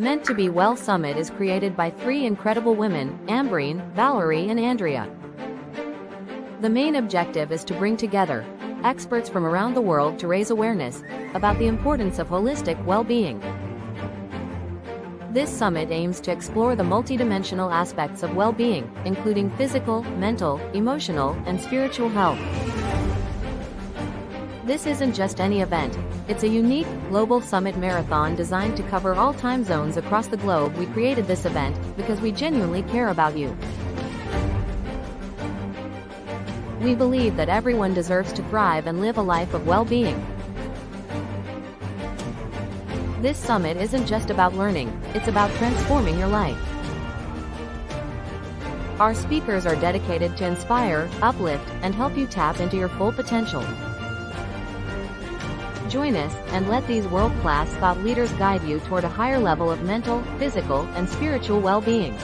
Meant to Be Well Summit is created by three incredible women, Ambreen, Valerie and Andrea. The main objective is to bring together experts from around the world to raise awareness about the importance of holistic well-being. This summit aims to explore the multidimensional aspects of well-being, including physical, mental, emotional, and spiritual health. This isn't just any event. It's a unique, global summit marathon designed to cover all time zones across the globe. We created this event because we genuinely care about you. We believe that everyone deserves to thrive and live a life of well-being. This summit isn't just about learning, it's about transforming your life. Our speakers are dedicated to inspire, uplift, and help you tap into your full potential. Join us, and let these world-class thought leaders guide you toward a higher level of mental, physical, and spiritual well-being.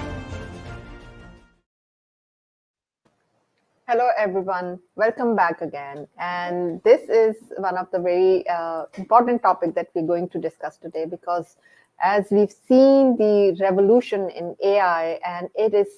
Hello everyone, welcome back again. And this is one of the very important topics that we're going to discuss today, because as we've seen the revolution in AI, and it is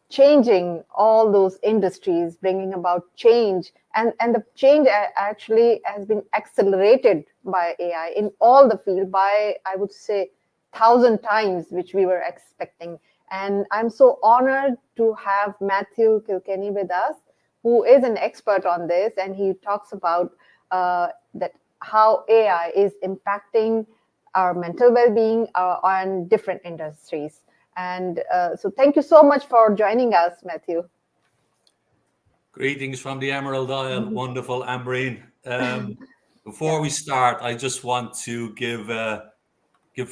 changing all those industries, bringing about change, and the change actually has been accelerated by AI in all the field by, I would say, 1,000 times, which we were expecting. And I'm so honored to have Matthew Kilkeny with us, who is an expert on this, and he talks about that how AI is impacting our mental well-being on different industries. And so thank you so much for joining us, Matthew. Greetings from the Emerald Isle. Wonderful, Ambreen. Before we start, I just want to give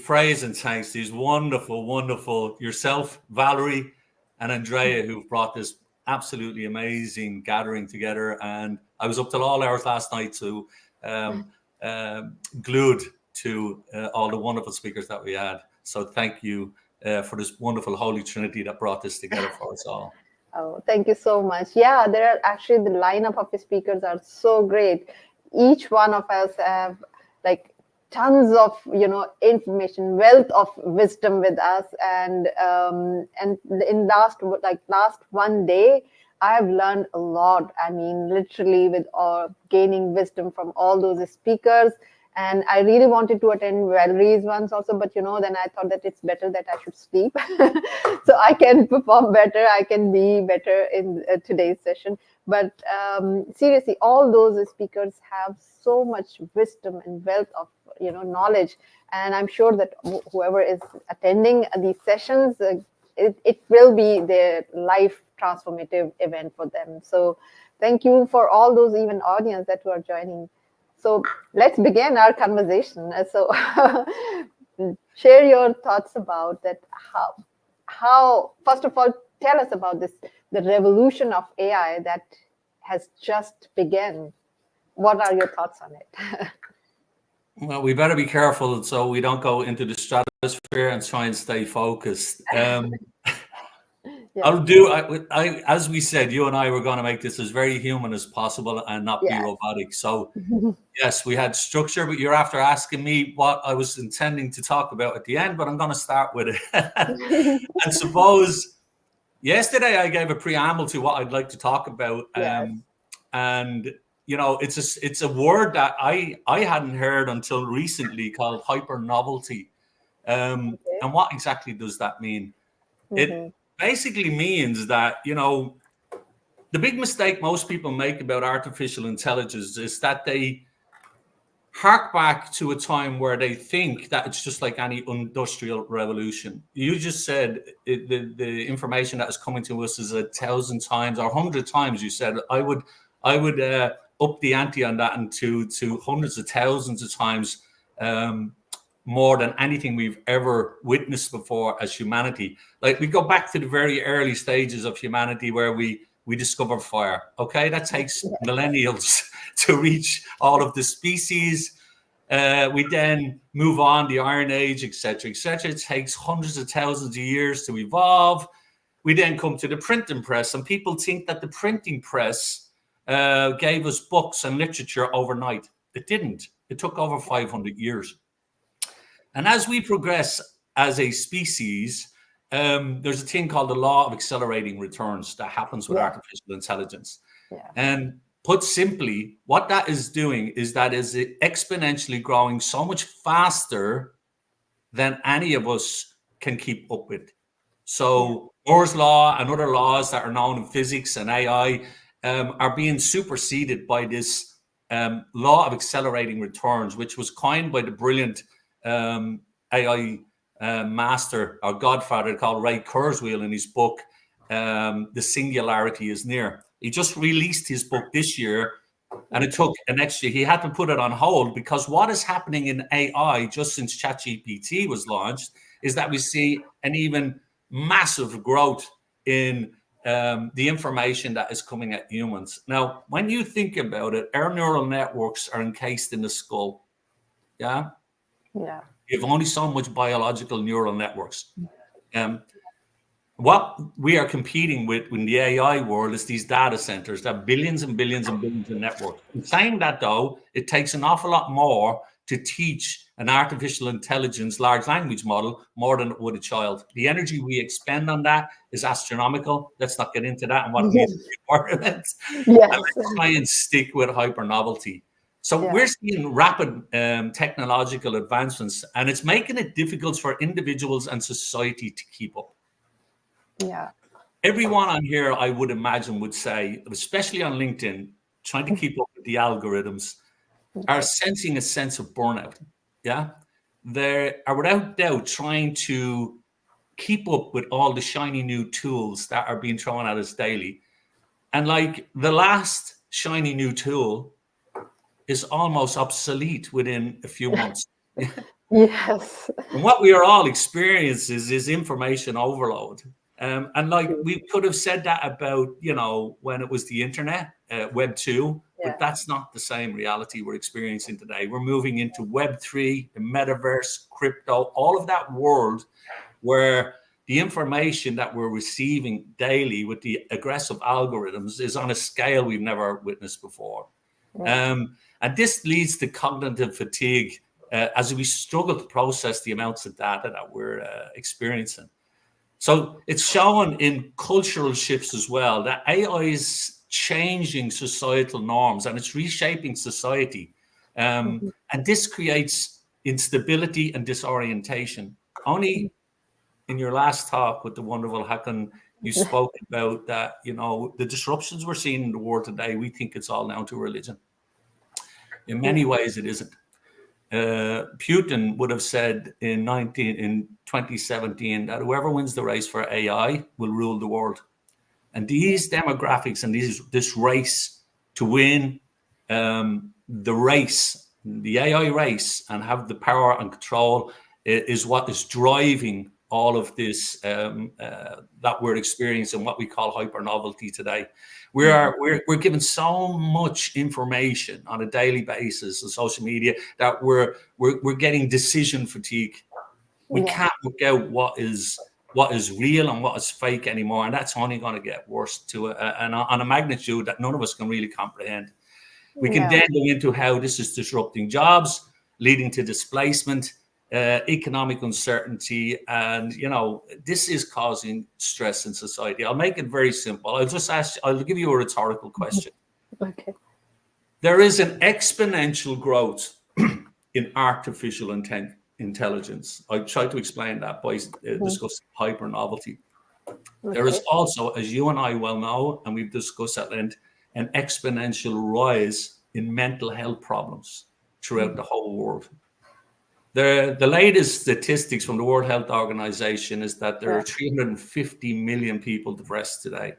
praise and thanks to these wonderful yourself, Valerie, and Andrea, who've brought this absolutely amazing gathering together. And I was up till all hours last night to glued to all the wonderful speakers that we had. So thank you for this wonderful Holy Trinity that brought this together for us all. Oh, thank you so much. Yeah, there are actually, the lineup of the speakers are so great. Each one of us have like tons of, information, wealth of wisdom with us. And in last one day, I have learned a lot. I mean, literally with gaining wisdom from all those speakers. And I really wanted to attend Valerie's ones also, but then I thought that it's better that I should sleep so I can perform better. I can be better in today's session. But seriously, all those speakers have so much wisdom and wealth of knowledge, and I'm sure that whoever is attending these sessions, it will be their life transformative event for them. So thank you for all those even audience that who are joining. So let's begin our conversation. So share your thoughts about that. How first of all, tell us about the revolution of AI that has just begun. What are your thoughts on it? Well, we better be careful so we don't go into the stratosphere and try and stay focused. Yeah. As we said, you and I were going to make this as very human as possible and not be robotic. So yes, we had structure, but you're after asking me what I was intending to talk about at the end, but I'm going to start with it. And suppose yesterday I gave a preamble to what I'd like to talk about. And it's a word that I hadn't heard until recently, called hyper novelty. And what exactly does that mean? It basically means that, the big mistake most people make about artificial intelligence is that they hark back to a time where they think that it's just like any industrial revolution. You just said the information that is coming to us is 1,000 times or 100 times. You said I would up the ante on that and to hundreds of thousands of times more than anything we've ever witnessed before as humanity. Like, we go back to the very early stages of humanity where we discover fire. Okay, that takes millennials to reach all of the species. We then move on, the Iron Age, etc., etc. It takes hundreds of thousands of years to evolve. We then come to the printing press, and people think that the printing press gave us books and literature overnight. It didn't. It took over 500 years. And as we progress as a species, there's a thing called the law of accelerating returns that happens with artificial intelligence. And put simply, what that is doing is that is exponentially growing so much faster than any of us can keep up with. So Moore's law and other laws that are known in physics and AI are being superseded by this law of accelerating returns, which was coined by the brilliant AI master or godfather called Ray Kurzweil in his book, The Singularity is Near. He just released his book this year, and it took an extra, he had to put it on hold, because what is happening in AI just since ChatGPT was launched is that we see an even massive growth in the information that is coming at humans. Now, when you think about it, our neural networks are encased in the skull. Yeah. You have only so much biological neural networks. What we are competing with in the AI world is these data centers that have billions and billions and billions of networks. In saying that, though, it takes an awful lot more to teach an artificial intelligence large language model more than it would a child. The energy we expend on that is astronomical. Let's not get into that and what it means for the environment. And let's try and stick with hyper novelty. So we're seeing rapid technological advancements, and it's making it difficult for individuals and society to keep up. Everyone on here, I would imagine, would say, especially on LinkedIn, trying to keep up with the algorithms, are sensing a sense of burnout. They are without doubt trying to keep up with all the shiny new tools that are being thrown at us daily. And like the last shiny new tool is almost obsolete within a few months. And what we are all experiencing is information overload. And like we could have said that about, when it was the internet, Web 2, but that's not the same reality we're experiencing today. We're moving into Web 3, the metaverse, crypto, all of that world where the information that we're receiving daily with the aggressive algorithms is on a scale we've never witnessed before. And this leads to cognitive fatigue as we struggle to process the amounts of data that we're experiencing. So it's shown in cultural shifts as well that AI is changing societal norms and it's reshaping society. And this creates instability and disorientation. Only in your last talk with the wonderful Hakan, you spoke about that, the disruptions we're seeing in the world today, we think it's all down to religion. In many ways, it isn't. Putin would have said in 2017 that whoever wins the race for AI will rule the world. And these demographics and this race to win the race, the AI race, and have the power and control is what is driving all of this that we're experiencing, what we call hyper novelty today. We're given so much information on a daily basis on social media that we're getting decision fatigue. We can't work out what is real and what is fake anymore, and that's only going to get worse and on a magnitude that none of us can really comprehend. We can then go into how this is disrupting jobs, leading to displacement, economic uncertainty, and this is causing stress in society. I'll make it very simple. I'll give you a rhetorical question. Okay. There is an exponential growth in artificial intelligence. I tried to explain that by discussing hyper novelty. There is also, as you and I well know, and we've discussed at length, an exponential rise in mental health problems throughout the whole world. The latest statistics from the World Health Organization is that there are 350 million people depressed today,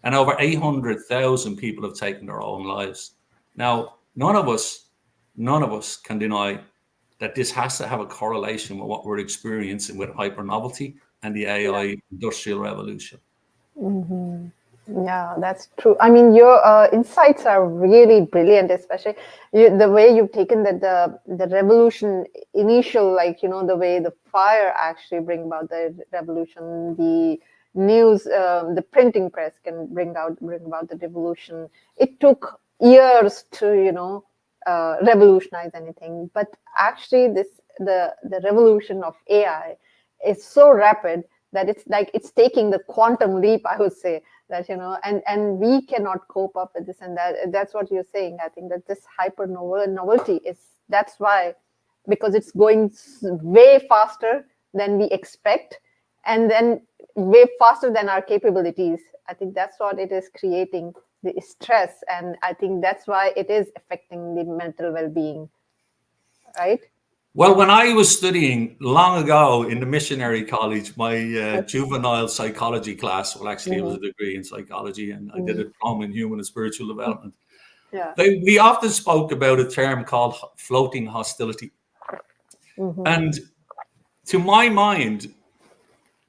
and over 800,000 people have taken their own lives. Now, none of us can deny that this has to have a correlation with what we're experiencing with hyper novelty and the AI industrial revolution. Yeah, that's true. I mean, your insights are really brilliant, especially the way you've taken the revolution initial, the way the fire actually bring about the revolution, the news, the printing press can bring about the revolution. It took years to, revolutionize anything, but actually the revolution of AI is so rapid that it's like it's taking the quantum leap, I would say, that, and we cannot cope up with this. And that's what you're saying. I think that this hyper novelty that's why, because it's going way faster than we expect, and then way faster than our capabilities. I think that's what it is creating, the stress. And I think that's why it is affecting the mental well-being, right? Well, when I was studying long ago in the missionary college, my juvenile psychology class, well, actually, it was a degree in psychology, and I did a diploma in human and spiritual development. Yeah. We often spoke about a term called floating hostility. And to my mind,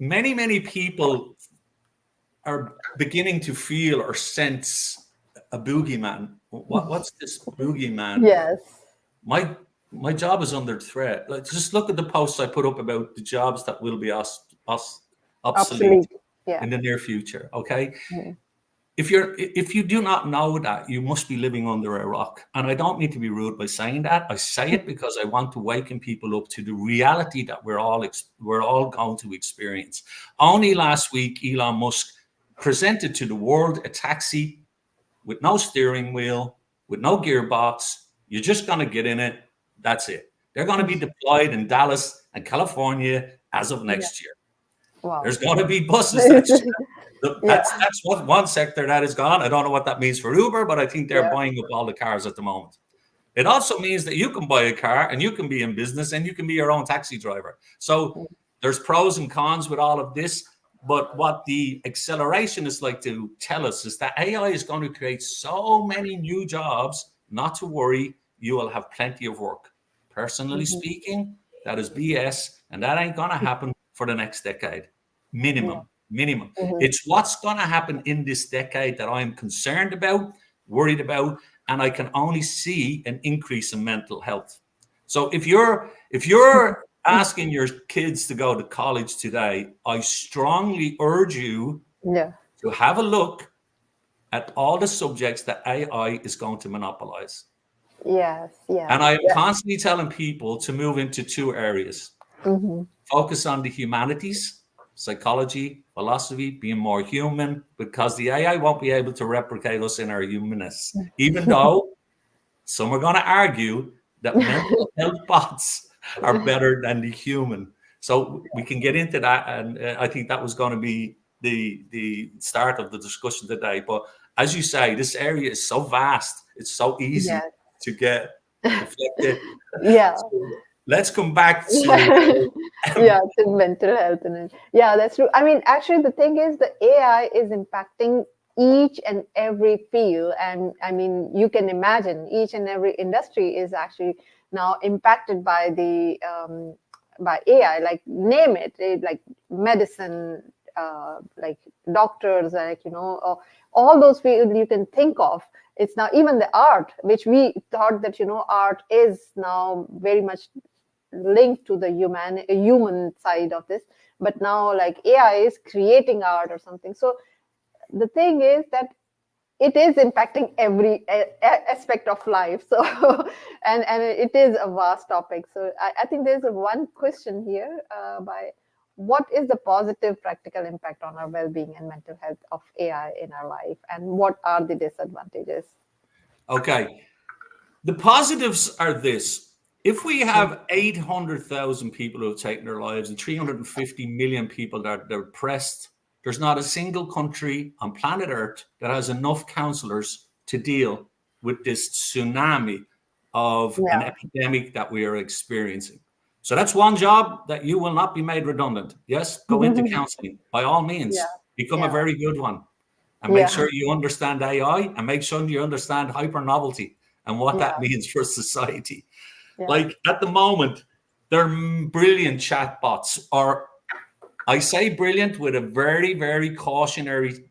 many people are beginning to feel or sense a boogeyman. What's this boogeyman? Yes. My job is under threat. Like, just look at the posts I put up about the jobs that will be obsolete in the near future. Okay. If you do not know that, you must be living under a rock. And I don't mean to be rude by saying that. I say it because I want to waken people up to the reality that we're all going to experience. Only last week, Elon Musk presented to the world a taxi with no steering wheel, with no gearbox. You're just going to get in it. That's it. They're going to be deployed in Dallas and California as of next year. Wow. There's going to be buses. That's one sector that is gone. I don't know what that means for Uber, but I think they're buying up all the cars at the moment. It also means that you can buy a car and you can be in business and you can be your own taxi driver. So there's pros and cons with all of this. But what the acceleration is like to tell us is that AI is going to create so many new jobs. Not to worry, you will have plenty of work. Personally speaking, that is BS, and that ain't going to happen for the next decade. Minimum. It's what's going to happen in this decade that I'm concerned about, worried about, and I can only see an increase in mental health. So if you're asking your kids to go to college today, I strongly urge you to have a look at all the subjects that AI is going to monopolize. Yes. And I'm constantly telling people to move into two areas. Focus on the humanities, psychology, philosophy, being more human, because the AI won't be able to replicate us in our humanness, even though some are going to argue that mental health bots are better than the human. So we can get into that, and I think that was going to be the start of the discussion today. But as you say, this area is so vast, it's so easy to get affected. So let's come back to to mental health. That's true. I mean, actually, the thing is, the AI is impacting each and every field, and I mean, you can imagine each and every industry is actually now impacted by the by AI. Like, name it, like medicine, like doctors, like all those fields you can think of. It's now even the art, which we thought that art is now very much linked to the human side of this, but now like AI is creating art or something. So the thing is that it is impacting every aspect of life. So and it is a vast topic. So I think there's one question here by what is the positive practical impact on our well-being and mental health of AI in our life, and what are the disadvantages? Okay, the positives are this. If we have 800,000 people who have taken their lives and 350 million people that are depressed, there's not a single country on planet Earth that has enough counselors to deal with this tsunami of an epidemic that we are experiencing. So that's one job that you will not be made redundant. Yes, go into counseling by all means. Become a very good one, and make sure you understand AI, and make sure you understand hyper novelty and what that means for society. Like at the moment, they're brilliant chatbots, or I say brilliant with a very, very cautionary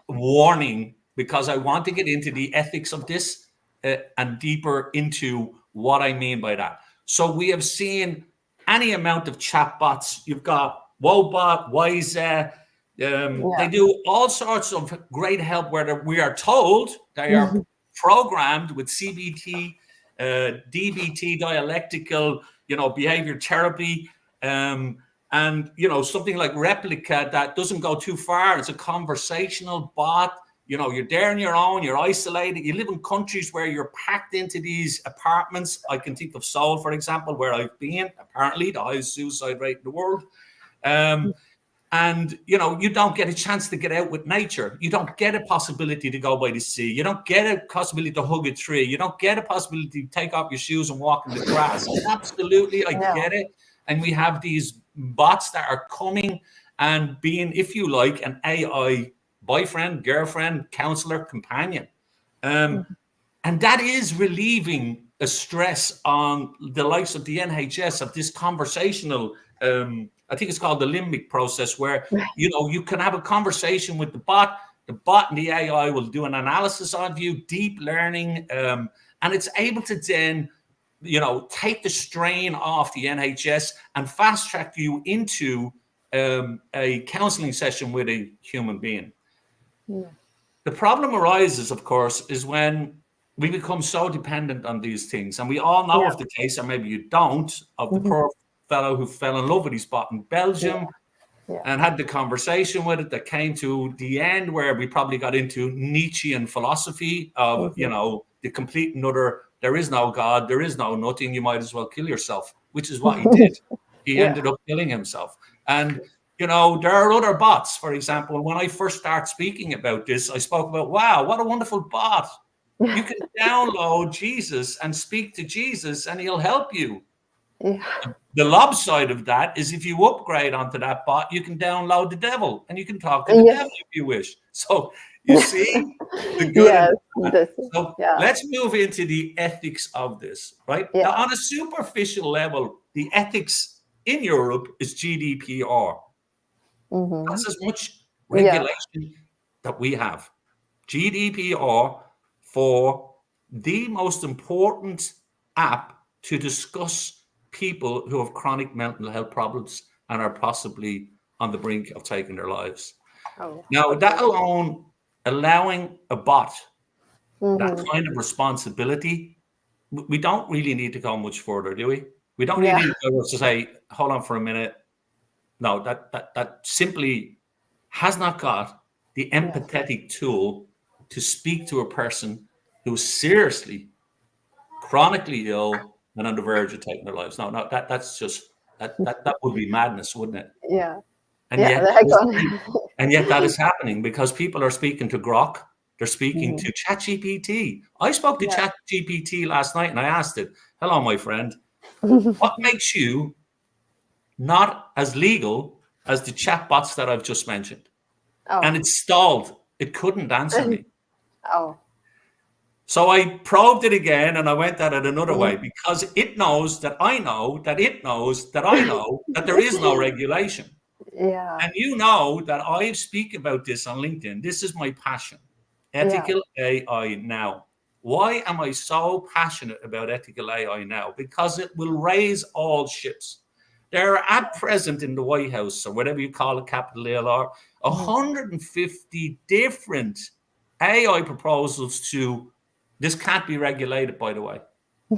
warning, because I want to get into the ethics of this and deeper into what I mean by that. So we have seen any amount of chatbots. You've got Wobot, Wise. They do all sorts of great help where we are told they are programmed with CBT, DBT, dialectical, behavior therapy, And, you know, something like Replica that doesn't go too far. It's a conversational bot. You know, you're there on your own, you're isolated. You live in countries where you're packed into these apartments. I can think of Seoul, for example, where I've been, apparently the highest suicide rate in the world. And, you know, you don't get a chance to get out with nature. You don't get a possibility to go by the sea. You don't get a possibility to hug a tree. You don't get a possibility to take off your shoes and walk in the grass. Absolutely, I get it. And we have these bots that are coming and being, if you like, an AI boyfriend, girlfriend, counselor, companion. And that is relieving a stress on the likes of the NHS, of this conversational, I think it's called the limbic process, where, you know, you can have a conversation with the bot and the AI will do an analysis of you, deep learning, and it's able to then, you know, take the strain off the NHS and fast track you into a counseling session with a human being. The problem arises, of course, is when we become so dependent on these things. And we all know of the case, or maybe you don't, of the poor fellow who fell in love with his bot in Belgium and had the conversation with it that came to the end where we probably got into Nietzschean philosophy of, you know, the complete and utter, there is no God, there is no nothing, you might as well kill yourself, which is what he did. He ended up killing himself. And, you know, there are other bots, for example. When I first started speaking about this, I spoke about, wow, what a wonderful bot. You can download Jesus and speak to Jesus and he'll help you. The lob side of that is if you upgrade onto that bot, you can download the devil and you can talk to the devil if you wish. So you see the good. So let's move into the ethics of this, right? Now, on a superficial level, the ethics in Europe is GDPR. That's as much regulation that we have. GDPR for the most important app to discuss people who have chronic mental health problems and are possibly on the brink of taking their lives. Now, that alone, allowing a bot that kind of responsibility, we don't really need to go much further, do we? We don't really need to go to say, hold on for a minute. No, that simply has not got the empathetic tool to speak to a person who is seriously, chronically ill and on the verge of taking their lives. No, that's just that would be madness, wouldn't it? Yeah. And yet that is happening because people are speaking to Grok, they're speaking to ChatGPT. I spoke to ChatGPT last night and I asked it, hello, my friend, what makes you not as legal as the chatbots that I've just mentioned? And it stalled. It couldn't answer me. So I probed it again and I went at it another way because it knows that I know that it knows that I know that there is no regulation. And you know that I speak about this on LinkedIn. This is my passion. Ethical AI now. Why am I so passionate about ethical AI now? Because it will raise all ships. There are at present in the White House, or whatever you call it, capital ALR, 150 different AI proposals to, this can't be regulated, by the way.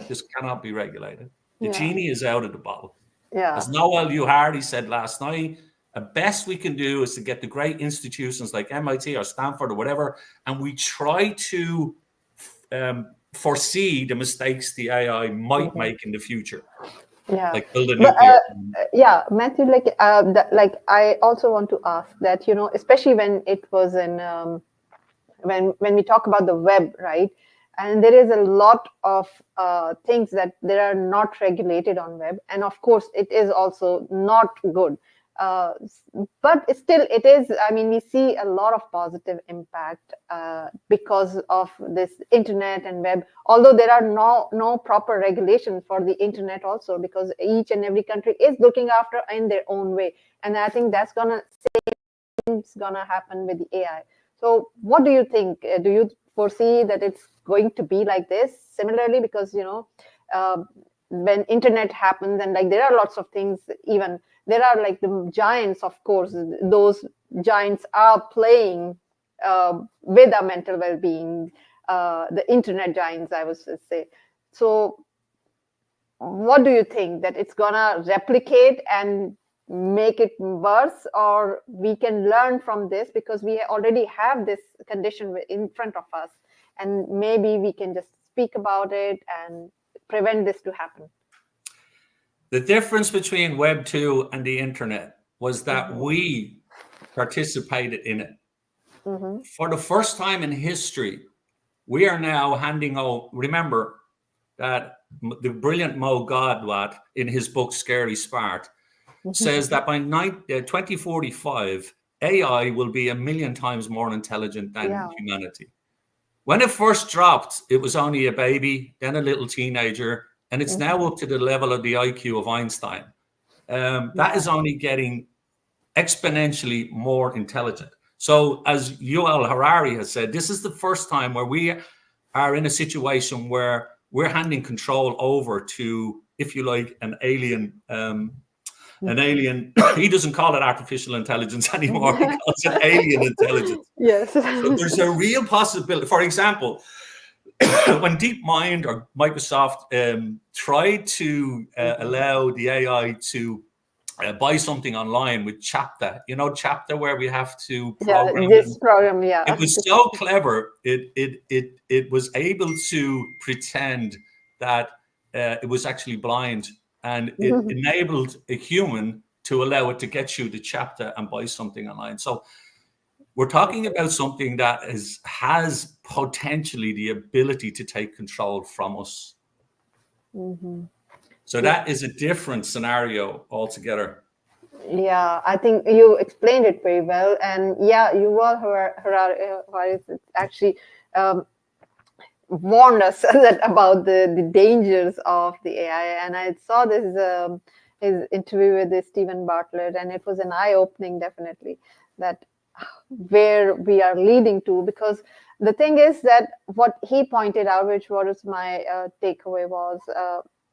This cannot be regulated. The genie is out of the bottle. As Noel Uhari said last night, the best we can do is to get the great institutions like MIT or Stanford or whatever, and we try to foresee the mistakes the AI might make in the future. Like build a nuclear. Matthew, like I also want to ask that, you know, especially when it was in when we talk about the web, right? And there is a lot of things that there are not regulated on web, and of course it is also not good. But still, it is. I mean, we see a lot of positive impact because of this internet and web. Although there are no proper regulation for the internet, also because each and every country is looking after in their own way, and I think that's gonna happen with the AI. So, what do you think? Do you foresee that it's going to be like this similarly? Because, you know, when internet happens and like there are lots of things, even there are like the giants, of course, those giants are playing with our mental well-being, the internet giants, I would say. So what do you think, that it's gonna replicate and make it worse, or we can learn from this because we already have this condition in front of us, and maybe we can just speak about it and prevent this to happen. The difference between Web 2 and the internet was that we participated in it. For the first time in history, we are now handing out, remember that the brilliant Mo Godwat in his book Scary Smart says that by 2045, AI will be 1,000,000 times more intelligent than humanity. When it first dropped, it was only a baby, then a little teenager, and it's now up to the level of the IQ of Einstein. That is only getting exponentially more intelligent. So as Yuval Harari has said, this is the first time where we are in a situation where we're handing control over to, if you like, an alien. He doesn't call it artificial intelligence anymore. He calls it alien intelligence. Yes. So there's a real possibility. For example, when DeepMind or Microsoft tried to allow the AI to buy something online with Chapter, Chapter, where we have to program. It was so clever. It was able to pretend that it was actually blind, and it enabled a human to allow it to get you the Chapter and buy something online. So we're talking about something that has potentially the ability to take control from us. So that is a different scenario altogether. Yeah, I think you explained it very well. And yeah, Yuval Harari actually warned us about the dangers of the AI. And I saw this his interview with Stephen Bartlett, and it was an eye-opening, definitely, that where we are leading to. Because the thing is that what he pointed out, which was my takeaway, was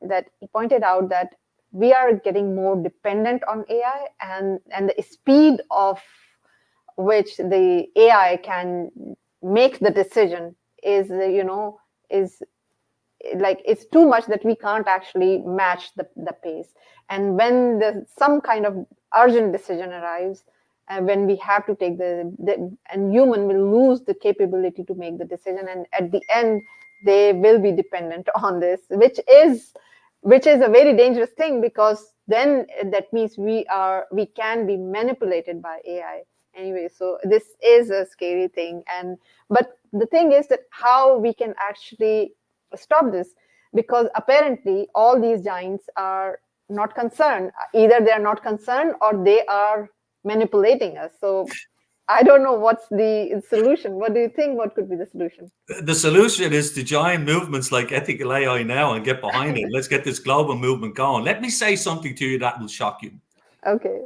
that he pointed out that we are getting more dependent on AI, and the speed of which the AI can make the decision is like, it's too much that we can't actually match the pace. And when some kind of urgent decision arrives, and when we have to take and human will lose the capability to make the decision, and at the end they will be dependent on this, which is a very dangerous thing, because then that means we can be manipulated by AI anyway. So this is a scary thing. But the thing is that how we can actually stop this, because apparently all these giants are not concerned. Either they are not concerned or they are manipulating us. So I don't know what's the solution. What do you think? What could be the solution? The solution is to join movements like Ethical AI now and get behind it. Let's get this global movement going. Let me say something to you that will shock you. Okay.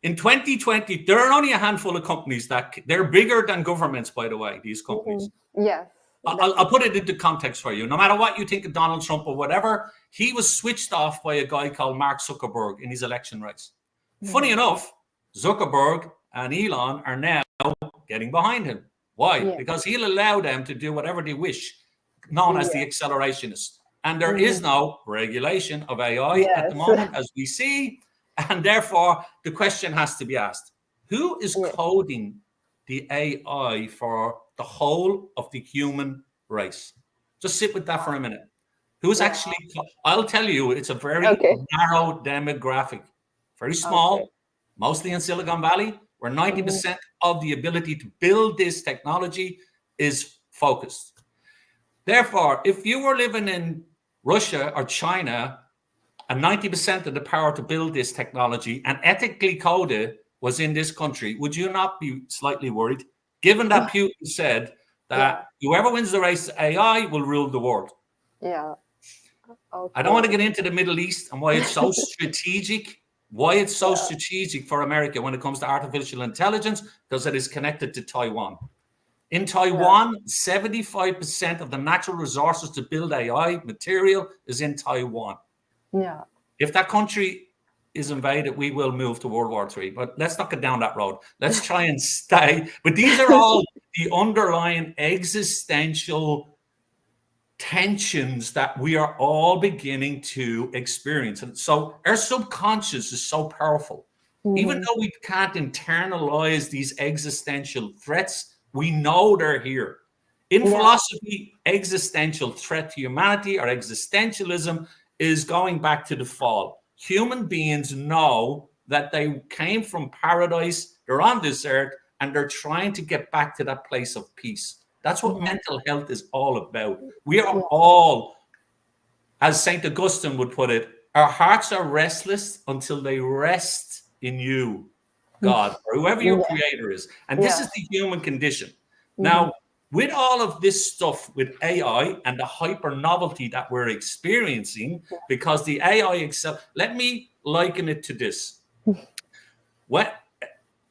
In 2020, there are only a handful of companies they're bigger than governments, by the way, these companies. Yes. I'll put it into context for you. No matter what you think of Donald Trump or whatever, he was switched off by a guy called Mark Zuckerberg in his election race. Funny enough, Zuckerberg and Elon are now getting behind him. Why? Yeah. Because he'll allow them to do whatever they wish, known as the accelerationists. And there is no regulation of AI at the moment, as we see. And therefore, the question has to be asked, who is coding the AI for the whole of the human race? Just sit with that for a minute. Who's actually, I'll tell you, it's a very narrow demographic, very small, mostly in Silicon Valley, where 90% of the ability to build this technology is focused. Therefore, if you were living in Russia or China, and 90% of the power to build this technology and ethically coded was in this country, would you not be slightly worried? Given that Putin said that whoever wins the race to AI will rule the world. Yeah. Okay. I don't want to get into the Middle East and why it's so strategic. Why it's so strategic for America when it comes to artificial intelligence, because it is connected to Taiwan. In Taiwan, 75% of the natural resources to build AI material is in Taiwan. Yeah. If that country is invaded, we will move to World War III. But let's not get down that road. Let's try and stay. But these are all the underlying existential tensions that we are all beginning to experience. And so our subconscious is so powerful. Even though we can't internalize these existential threats, we know they're here. In philosophy, existential threat to humanity or existentialism is going back to the fall. Human beings know that they came from paradise, they're on this earth, and they're trying to get back to that place of peace. That's what mental health is all about. We are all, as St. Augustine would put it, our hearts are restless until they rest in you, God, or whoever your creator is. And this is the human condition. Now, with all of this stuff with AI and the hyper novelty that we're experiencing, because the AI excel, let me liken it to this. What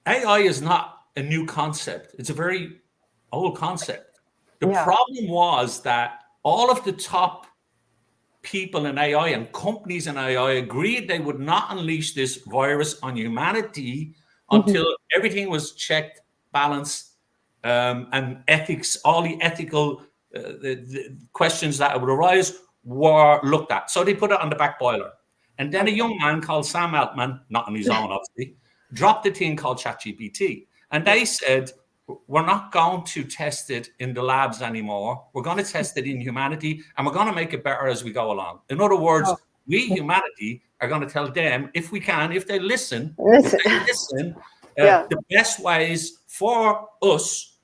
AI is not a new concept. It's a very old concept. The problem was that all of the top people in AI and companies in AI agreed they would not unleash this virus on humanity until everything was checked, balanced, and ethics, all the ethical the questions that would arise were looked at. So they put it on the back boiler. And then a young man called Sam Altman, not on his own, obviously, dropped a thing called ChatGPT. And they said, we're not going to test it in the labs anymore. We're going to test it in humanity, and we're going to make it better as we go along. In other words, we, humanity, are going to tell them, if we can, if they listen, the best ways for us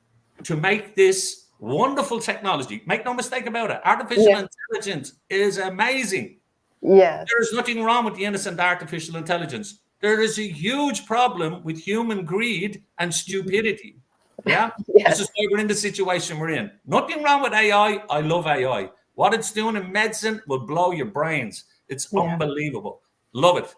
to make this wonderful technology. Make no mistake about it. Artificial intelligence is amazing. Yes. There is nothing wrong with the innocent artificial intelligence. There is a huge problem with human greed and stupidity. Yeah? This is why we're in the situation we're in. Nothing wrong with AI. I love AI. What it's doing in medicine will blow your brains. It's unbelievable. Love it.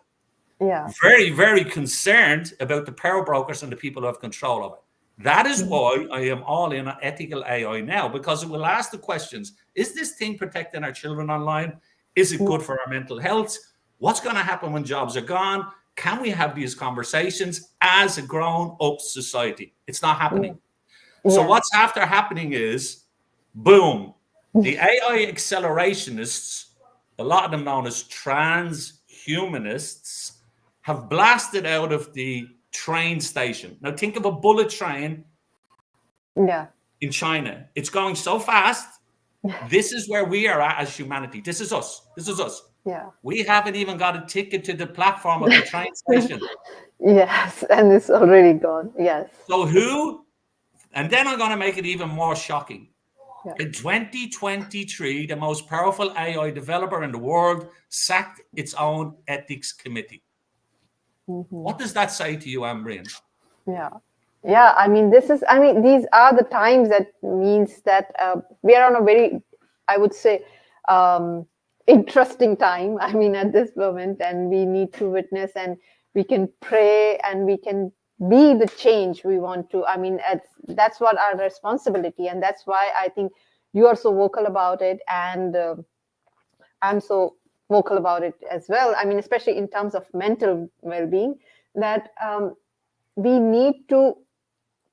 Yeah. Very, very concerned about the power brokers and the people who have control of it. That is why I am all in on ethical AI now, because it will ask the questions. Is this thing protecting our children online? Is it good for our mental health? What's going to happen when jobs are gone? Can we have these conversations as a grown-up society? It's not happening. So what's after happening is, boom, the AI accelerationists, a lot of them known as transhumanists, have blasted out of the train station. Now think of a bullet train in China. It's going so fast. This is where we are at as humanity. This is us. This is us. Yeah. We haven't even got a ticket to the platform of the train station. Yes, and it's already gone. Yes. So who? And then I'm going to make it even more shocking. In 2023, the most powerful AI developer in the world sacked its own ethics committee. What does that say to you, Ambreen? Yeah, I mean, these are the times that means that we are on a very, I would say, interesting time. I mean, at this moment, and we need to witness, and we can pray, and we can be the change we want to. I mean, that's what our responsibility, and that's why I think you are so vocal about it, and I'm so vocal about it as well. I mean, especially in terms of mental well-being, that we need to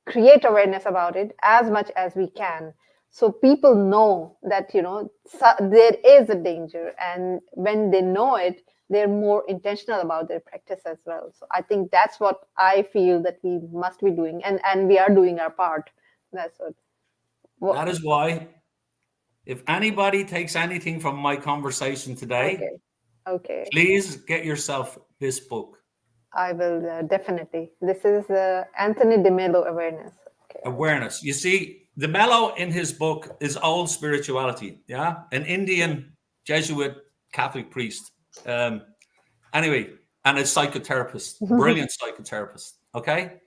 create awareness about it as much as we can, so people know that there is a danger, and when they know it, they're more intentional about their practice as well. So I think that's what I feel that we must be doing, and we are doing our part. That's what. That is why, if anybody takes anything from my conversation today, okay, please get yourself this book. I will definitely. This is Anthony DeMello, Awareness. Awareness. You see, DeMello in his book is old spirituality. Yeah, an Indian Jesuit Catholic priest. Anyway, and a psychotherapist, brilliant psychotherapist. Okay,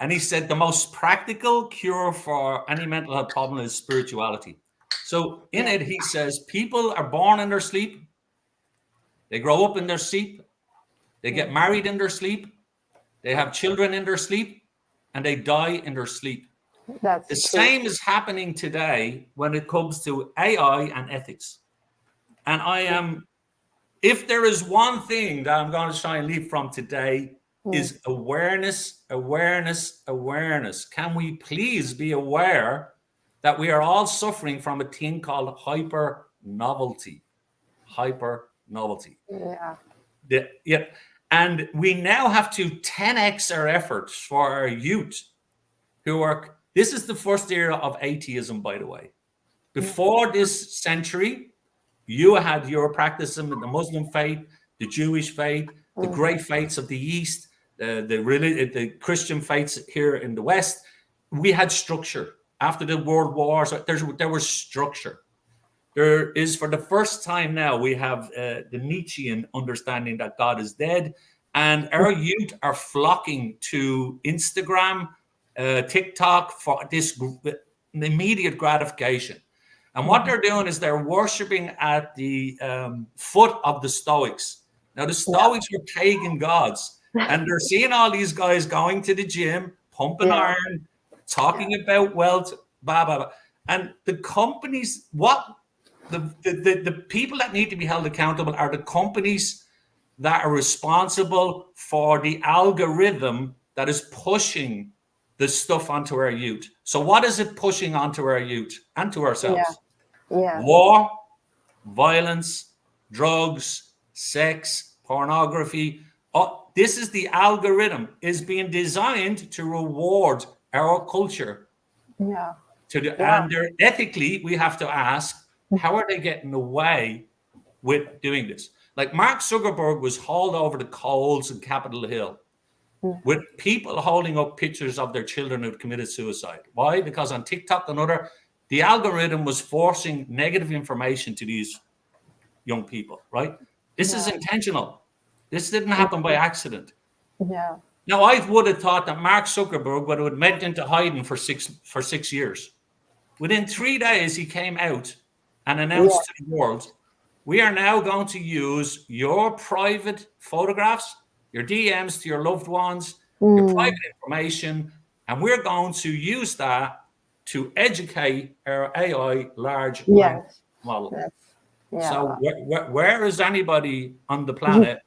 and he said the most practical cure for any mental health problem is spirituality. So in it, he says people are born in their sleep, they grow up in their sleep, they get married in their sleep, they have children in their sleep, and they die in their sleep. That's the true. Same is happening today when it comes to AI and ethics. And I am, if there is one thing that I'm going to try and leave from today, is awareness, awareness, awareness. Can we please be aware that we are all suffering from a thing called hyper novelty? Hyper novelty. Yeah. And we now have to 10x our efforts for our youth who are, this is the first era of atheism, by the way. Before this century, you had your practicing the Muslim faith, the Jewish faith, the great faiths of the East, the Christian faiths here in the West. We had structure. After the world wars, there was structure. There is, for the first time now, we have the Nietzschean understanding that God is dead, and our youth are flocking to Instagram, TikTok for this immediate gratification. And what they're doing is they're worshiping at the foot of the Stoics. Now, the Stoics were pagan gods, and they're seeing all these guys going to the gym, pumping iron, talking about wealth, blah, blah, blah. And the companies, the people that need to be held accountable are the companies that are responsible for the algorithm that is pushing the stuff onto our youth. So what is it pushing onto our youth and to ourselves? War, violence, drugs, sex, pornography. Oh, this is the algorithm is being designed to reward our culture. And ethically, we have to ask, how are they getting away with doing this? Like Mark Zuckerberg was hauled over the coals in Capitol Hill with people holding up pictures of their children who had committed suicide. Why? Because on TikTok and other, the algorithm was forcing negative information to these young people, right? This is intentional. This didn't happen by accident. Now, I would have thought that Mark Zuckerberg would have went into hiding for 6 years. Within 3 days, he came out and announced to the world, we are now going to use your private photographs, your DMs to your loved ones, your private information, and we're going to use that to educate our AI large language model. So where is anybody on the planet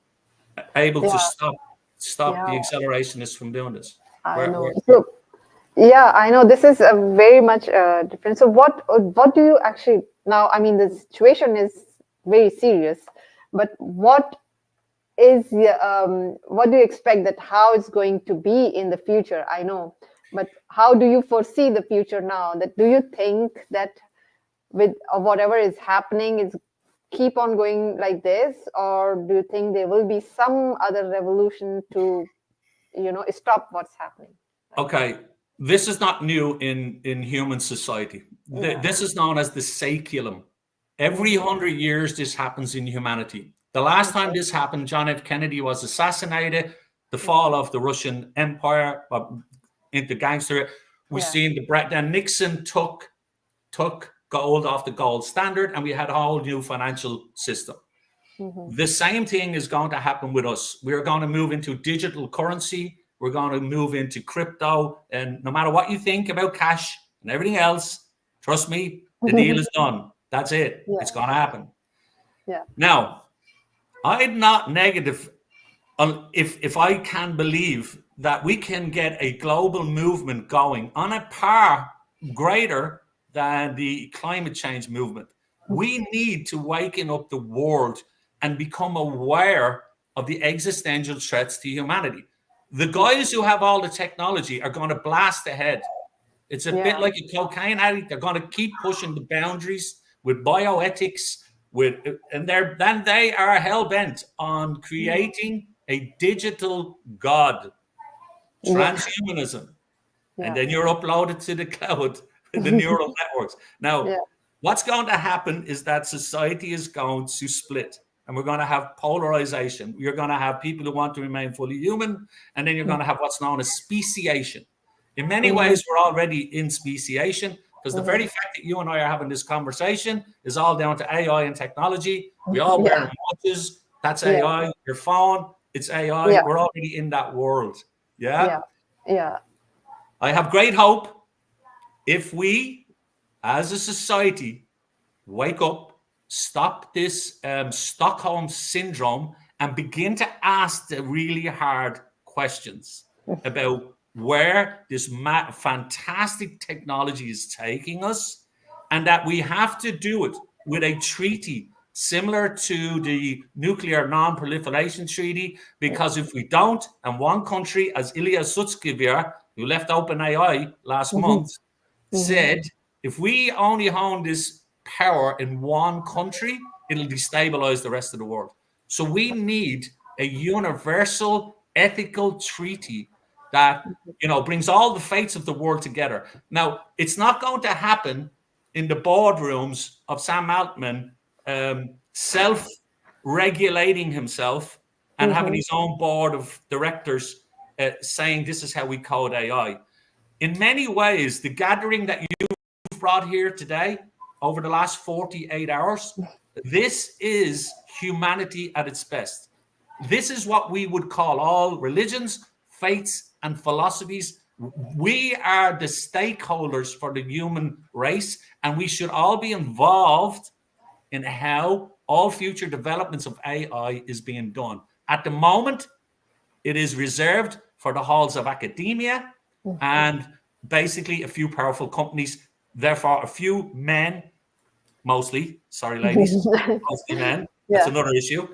able to stop the accelerationists from doing this? I know. I know this is a very much different. So what do you actually now? I mean, the situation is very serious, but what do you expect that how it's going to be in the future? I know, but how do you foresee the future now? That do you think that with whatever is happening is keep on going like this, or do you think there will be some other revolution to stop what's happening? Okay, this is not new in human society. This is known as the saeculum. Every 100 years this happens in humanity. The last time this happened, John F. Kennedy was assassinated, the fall of the Russian Empire into gangster. We've seen then Nixon took gold off the gold standard, and we had a whole new financial system. The same thing is going to happen with us. We're going to move into digital currency. We're going to move into crypto. And no matter what you think about cash and everything else, trust me, the deal is done. That's it. It's going to happen. Now, I'm not negative if I can believe that we can get a global movement going on a par greater than the climate change movement. We need to waken up the world and become aware of the existential threats to humanity. The guys who have all the technology are going to blast ahead. It's a bit like a cocaine addict. They're going to keep pushing the boundaries with bioethics, and they are hell-bent on creating a digital god, transhumanism. And then you're uploaded to the cloud, the neural networks. Now, what's going to happen is that society is going to split, and we're going to have polarization. You're going to have people who want to remain fully human, and then you're going to have what's known as speciation. In many ways, we're already in speciation, because the very fact that you and I are having this conversation is all down to AI and technology. We all wear watches. That's AI. Your phone, it's AI. We're already in that world. Yeah. I have great hope if we, as a society, wake up, stop this Stockholm syndrome, and begin to ask the really hard questions about where this fantastic technology is taking us, and that we have to do it with a treaty similar to the nuclear non-proliferation treaty, because if we don't, and one country, as Ilya Sutskever, who left OpenAI last month, said, if we only own this power in one country, it'll destabilize the rest of the world. So we need a universal ethical treaty that, you know, brings all the fates of the world together. Now, it's not going to happen in the boardrooms of Sam Altman self-regulating himself and having his own board of directors saying this is how we code AI. In many ways, the gathering that you've brought here today over the last 48 hours, this is humanity at its best. This is what we would call all religions, faiths, and philosophies. We are the stakeholders for the human race, and we should all be involved in how all future developments of AI is being done. At the moment, it is reserved for the halls of academia and basically a few powerful companies. Therefore, a few men, mostly, sorry, ladies, mostly men, that's another issue,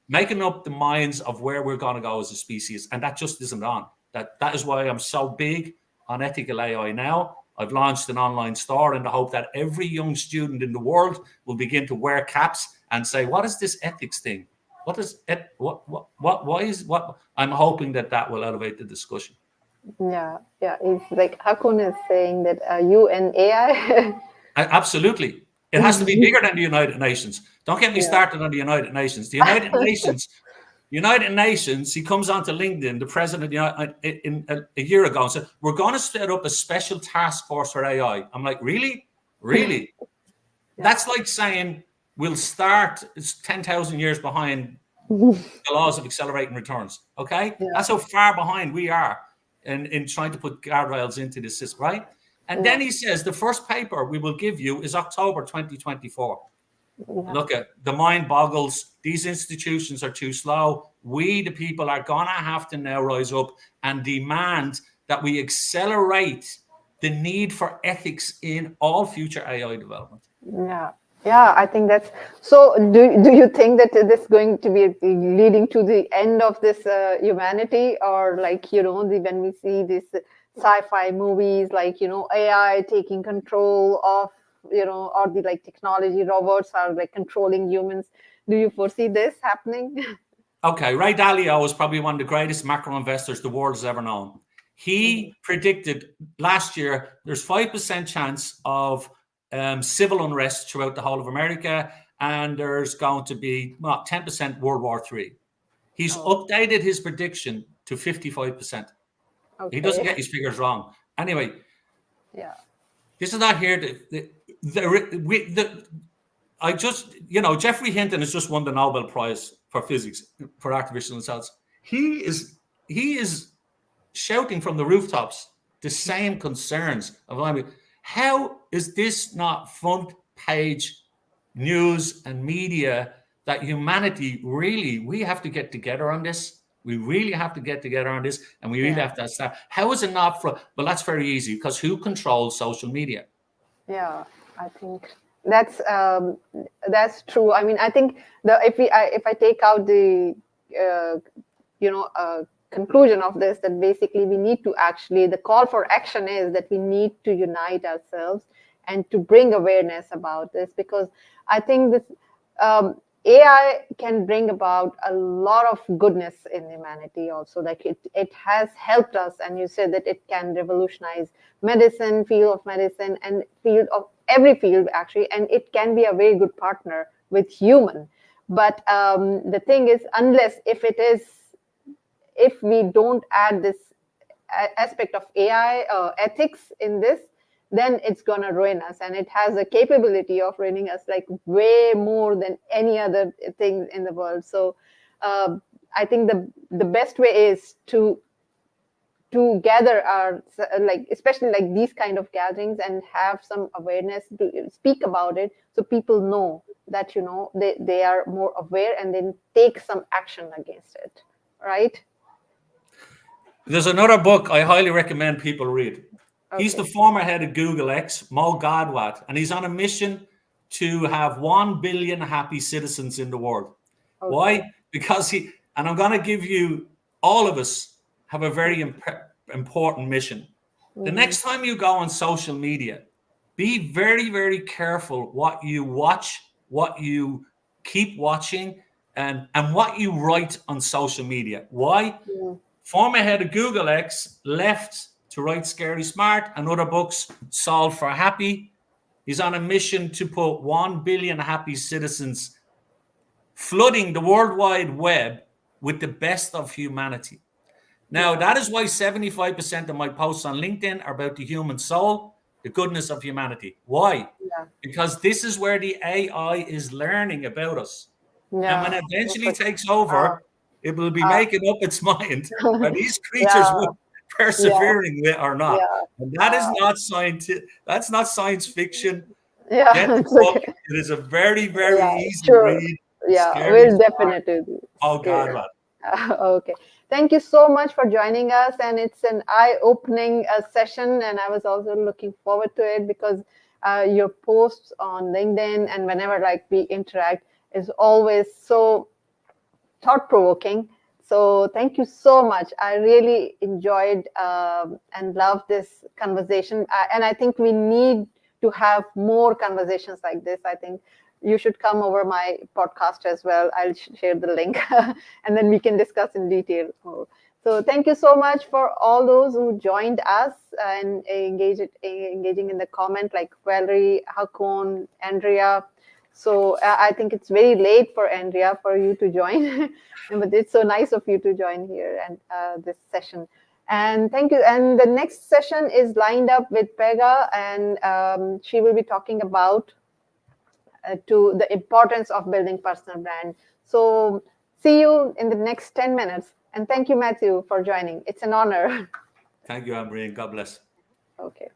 making up the minds of where we're going to go as a species. And that just isn't on. That is why I'm so big on ethical AI now. I've launched an online store in the hope that every young student in the world will begin to wear caps and say, what is this ethics thing? What is it? What? I'm hoping that will elevate the discussion. Yeah. It's like Hakun is saying that you and AI. Absolutely. It has to be bigger than the United Nations. Don't get me started on the United Nations. The United Nations, he comes onto LinkedIn, the president a year ago, and said, we're going to set up a special task force for AI. I'm like, really? Really? That's like saying we'll start 10,000 years behind the laws of accelerating returns. Okay? That's how far behind we are in trying to put guardrails into the system, right? And then he says, the first paper we will give you is October 2024. Look, at the mind boggles. These institutions are too slow. We, the people, are going to have to now rise up and demand that we accelerate the need for ethics in all future AI development. Yeah, I think that's so. Do you think that this is going to be leading to the end of this humanity, or like, you know, when we see these sci-fi movies, like, you know, AI taking control of, you know, or the like technology robots are like controlling humans? Do you foresee this happening? Okay, Ray Dalio was probably one of the greatest macro investors the world has ever known. He predicted last year there's 5% chance of civil unrest throughout the whole of America, and there's going to be 10% World War III. He's updated his prediction to 55%. He doesn't get his figures wrong. Anyway, this is not here. I just, you know, Geoffrey Hinton has just won the Nobel Prize for physics for artificial intelligence. He is shouting from the rooftops the same concerns of, I mean, how is this not front page news and media that humanity really, we have to get together on this. We really have to get together on this, and we really have to start. How is it not? Well, that's very easy, because who controls social media? Yeah, I think that's true. I mean, I think if I take out the conclusion of this, that basically we need to actually, the call for action is that we need to unite ourselves and to bring awareness about this, because I think this AI can bring about a lot of goodness in humanity also. Like it has helped us, and you said that it can revolutionize medicine, field of medicine, and field of every field actually, and it can be a very good partner with human. But the thing is, if we don't add this aspect of AI ethics in this, then it's going to ruin us. And it has a capability of ruining us like way more than any other thing in the world. So I think the best way is to gather our, like, especially like these kind of gatherings, and have some awareness to speak about it, so people know that, you know, they are more aware and then take some action against it, right? There's another book I highly recommend people read. He's the former head of Google X, Mo Gadwat, and he's on a mission to have 1 billion happy citizens in the world. Okay. Why? Because and I'm going to give you, all of us have a very important mission. The next time you go on social media, be very, very careful what you watch, what you keep watching, and what you write on social media. Why? Former head of Google X left to write Scary Smart and other books, Solve for Happy. He's on a mission to put 1 billion happy citizens, flooding the World Wide Web with the best of humanity. Now, that is why 75% of my posts on LinkedIn are about the human soul, the goodness of humanity. Why? Because this is where the AI is learning about us. And when it eventually takes over, it will be making up its mind are these creatures worth persevering with or not. And that is not scientific. That's not science fiction. Get the book. Okay. It is a very, very easy read. We'll definitely do. Oh, God, man. Okay. Thank you so much for joining us. And it's an eye-opening session. And I was also looking forward to it because your posts on LinkedIn and whenever we interact is always so thought-provoking. So thank you so much. I really enjoyed and loved this conversation. And I think we need to have more conversations like this. I think you should come over my podcast as well. I'll share the link and then we can discuss in detail more. So thank you so much for all those who joined us and engaging in the comment, like Valerie, Hakon, Andrea. So I think it's very late for Andrea for you to join, but it's so nice of you to join here and this session. And thank you. And the next session is lined up with Pega, and she will be talking about to the importance of building personal brand. So see you in the next 10 minutes. And thank you, Matthew, for joining. It's an honor. Thank you, Ambreen. God bless. Okay.